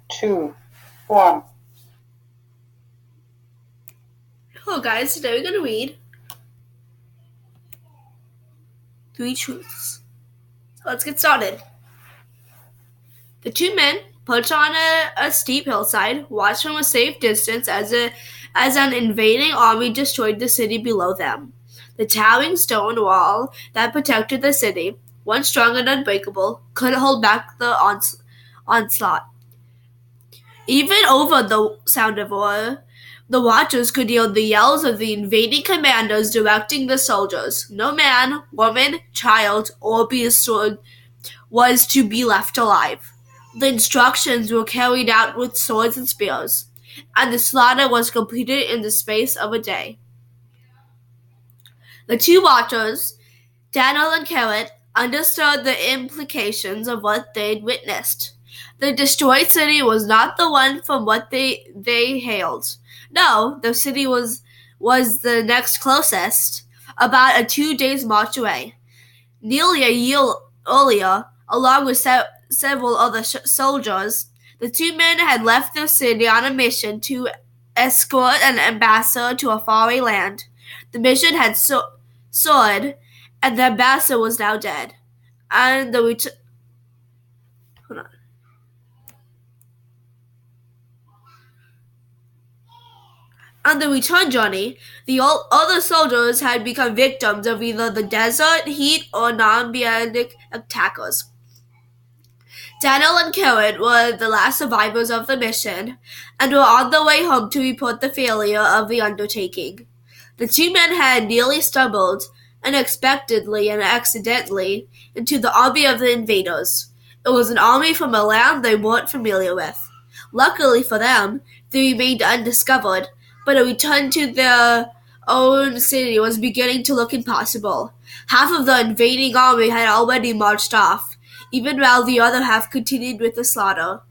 two, one. Hello guys, today we're going to read 3 truths. So let's get started. The two men perched on a steep hillside, watched from a safe distance as an invading army destroyed the city below them. The towering stone wall that protected the city, once strong and unbreakable, couldn't hold back the onslaught. Even over the sound of war, the watchers could hear the yells of the invading commanders directing the soldiers. No man, woman, child, or beast was to be left alive. The instructions were carried out with swords and spears, and the slaughter was completed in the space of a day. The two watchers, Daniel and Carrot, understood the implications of what they'd witnessed. The destroyed city was not the one from what they hailed. No, the city was the next closest, about a 2 days' march away. Nearly a year earlier, along with several other soldiers, the two men had left the city on a mission to escort an ambassador to a faraway land. The mission had soared, and the ambassador was now dead. And the On the return journey, the other soldiers had become victims of either the desert heat or non-biotic attackers. Daniel and Karen were the last survivors of the mission and were on their way home to report the failure of the undertaking. The two men had nearly stumbled, unexpectedly and accidentally, into the army of the invaders. It was an army from a land they weren't familiar with. Luckily for them, they remained undiscovered, but a return to their own city was beginning to look impossible. Half of the invading army had already marched off, even while the other half continued with the slaughter.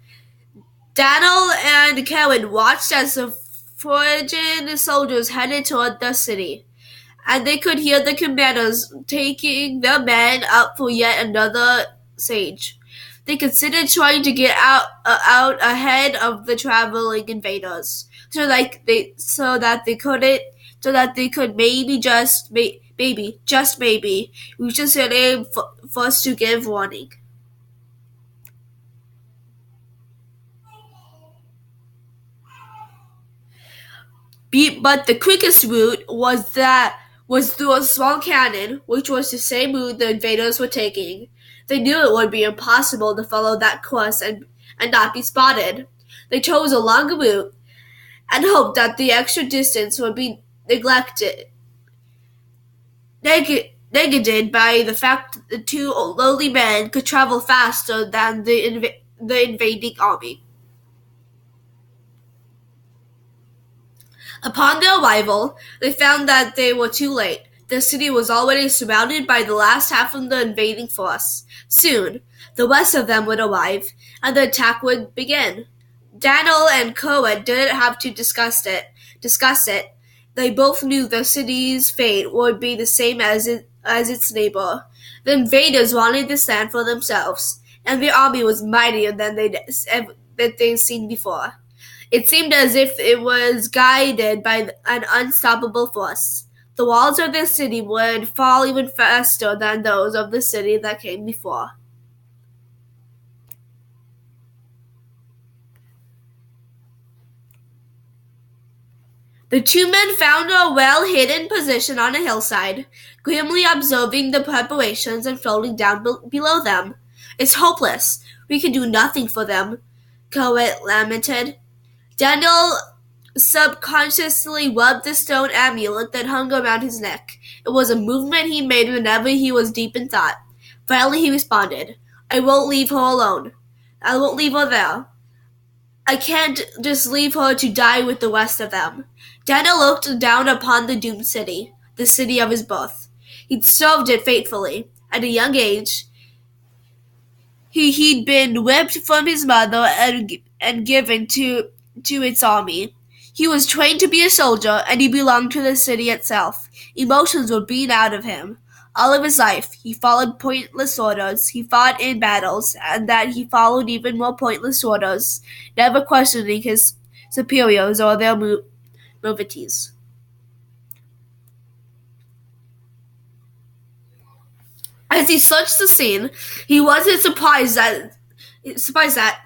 Daniel and Karen watched as the foraging soldiers headed toward the city, and they could hear the commanders taking their men up for yet another siege. They considered trying to get out ahead of the traveling invaders, so that they could maybe just maybe reach the city first to give warning. But the quickest route was through a small canyon, which was the same route the invaders were taking. They knew it would be impossible to follow that course and not be spotted. They chose a longer route and hoped that the extra distance would be negated by the fact that the two lowly men could travel faster than the invading army. Upon their arrival, they found that they were too late. The city was already surrounded by the last half of the invading force. Soon, the rest of them would arrive, and the attack would begin. Daniel and Cohen didn't have to discuss it. They both knew the city's fate would be the same as its neighbor. The invaders wanted this land for themselves, and their army was mightier than they'd seen before. It seemed as if it was guided by an unstoppable force. The walls of the city would fall even faster than those of the city that came before. The two men found a well-hidden position on a hillside, grimly observing the preparations unfolding down below them. "It's hopeless. We can do nothing for them," Cohen lamented. Daniel subconsciously rubbed the stone amulet that hung around his neck. It was a movement he made whenever he was deep in thought. Finally he responded, "I won't leave her alone. I won't leave her there. I can't just leave her to die with the rest of them." Daniel looked down upon the doomed city, the city of his birth. He'd served it faithfully. At a young age, he'd been whipped from his mother and given to its army. He was trained to be a soldier, and he belonged to the city itself. Emotions were beaten out of him. All of his life, he followed pointless orders, he fought in battles, and that he followed even more pointless orders, never questioning his superiors or their movities. As he searched the scene, he wasn't surprised that,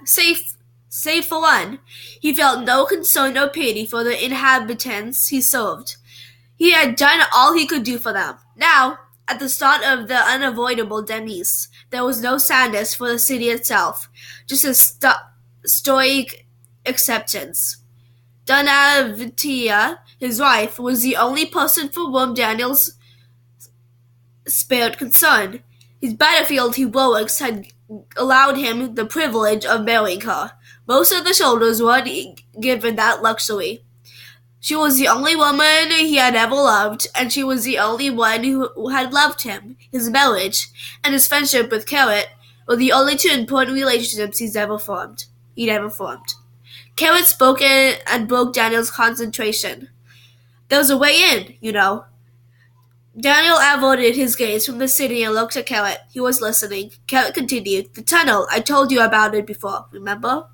save for one, he felt no concern or pity for the inhabitants he served. He had done all he could do for them. Now, at the start of the unavoidable demise, there was no sadness for the city itself, just a stoic acceptance. Donavitia, his wife, was the only person for whom Daniel's spared concern. His battlefield heroics had allowed him the privilege of marrying her. Most of the soldiers weren't given that luxury. She was the only woman he had ever loved, and she was the only one who had loved him. His marriage and his friendship with Carrot were the only two important relationships he'd ever formed. Carrot spoke and broke Daniel's concentration. There was a way in, you know. Daniel averted his gaze from the city and looked at Carrot. He was listening. Carrot continued. The tunnel. I told you about it before, remember?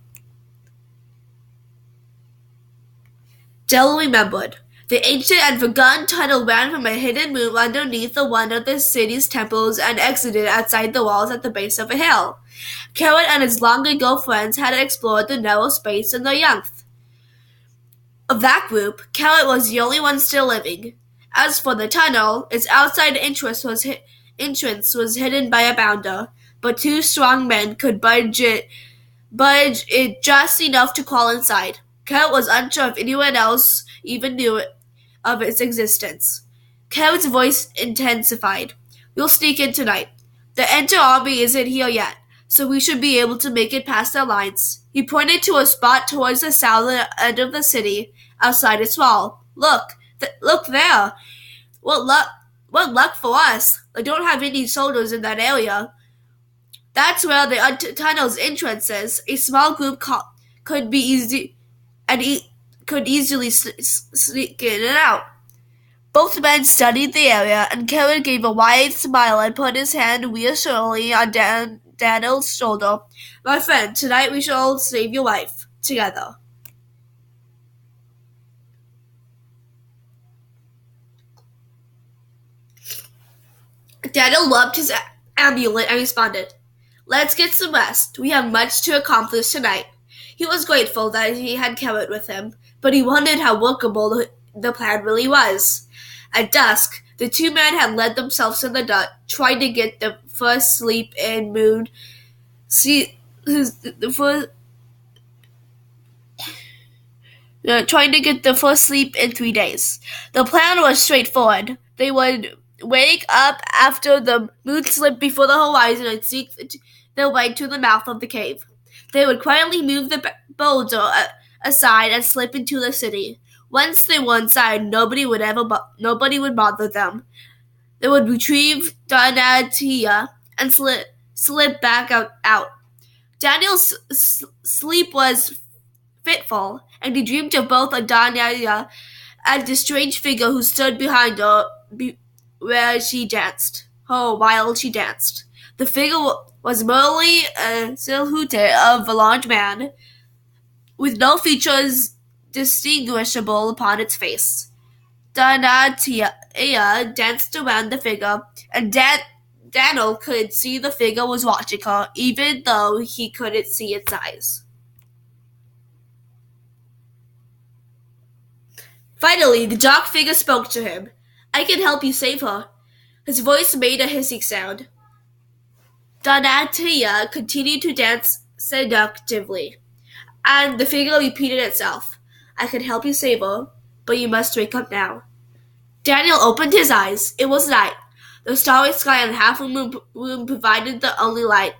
Dell remembered. The ancient and forgotten tunnel ran from a hidden room underneath one of the city's temples and exited outside the walls at the base of a hill. Carrot and his long-ago friends had explored the narrow space in their youth. Of that group, Carrot was the only one still living. As for the tunnel, its outside entrance was hidden by a bounder, but two strong men could budge it just enough to crawl inside. Carrot was unsure if anyone else even knew of its existence. Carrot's voice intensified. We'll sneak in tonight. The Enter army isn't here yet, so we should be able to make it past their lines. He pointed to a spot towards the southern end of the city, outside its wall. Look there. What luck for us. I don't have any soldiers in that area. That's where the tunnel's entrance is. A small group could easily sneak in and out. Both men studied the area, and Kevin gave a wide smile and put his hand reassuringly on Daniel's shoulder. My friend, tonight we shall save your life. Together. Daniel loved his amulet and responded, Let's get some rest. We have much to accomplish tonight. He was grateful that he had Carrot with him, but he wondered how workable the plan really was. At dusk, the two men had led themselves in the dark, trying to get the first sleep in moon. Trying to get the first sleep in 3 days. The plan was straightforward. They would wake up after the moon slipped before the horizon and seek their way to the mouth of the cave. They would quietly move the boulder aside and slip into the city. Once they were inside, nobody would bother them. They would retrieve Donatia and slip back out. Daniel's sleep was fitful, and he dreamed of both Donatia and the strange figure who stood behind her while she danced. The figure was merely a silhouette of a large man, with no features distinguishable upon its face. Donatia danced around the figure, and Daniel could see the figure was watching her, even though he couldn't see its eyes. Finally, the dark figure spoke to him. I can help you save her. His voice made a hissing sound. Donatia continued to dance seductively, and the figure repeated itself. I can help you save her, but you must wake up now. Daniel opened his eyes. It was night. The starry sky and half-moon room provided the only light.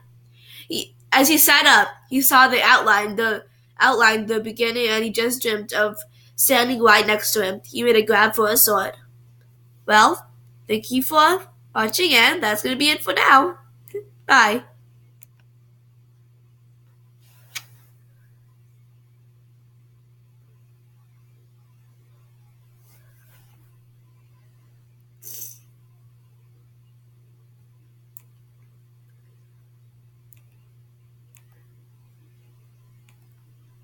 As he sat up, he saw the outline, the beginning, and he just dreamed of standing right next to him. He made a grab for his sword. Well, thank you for watching, and that's going to be it for now. Bye.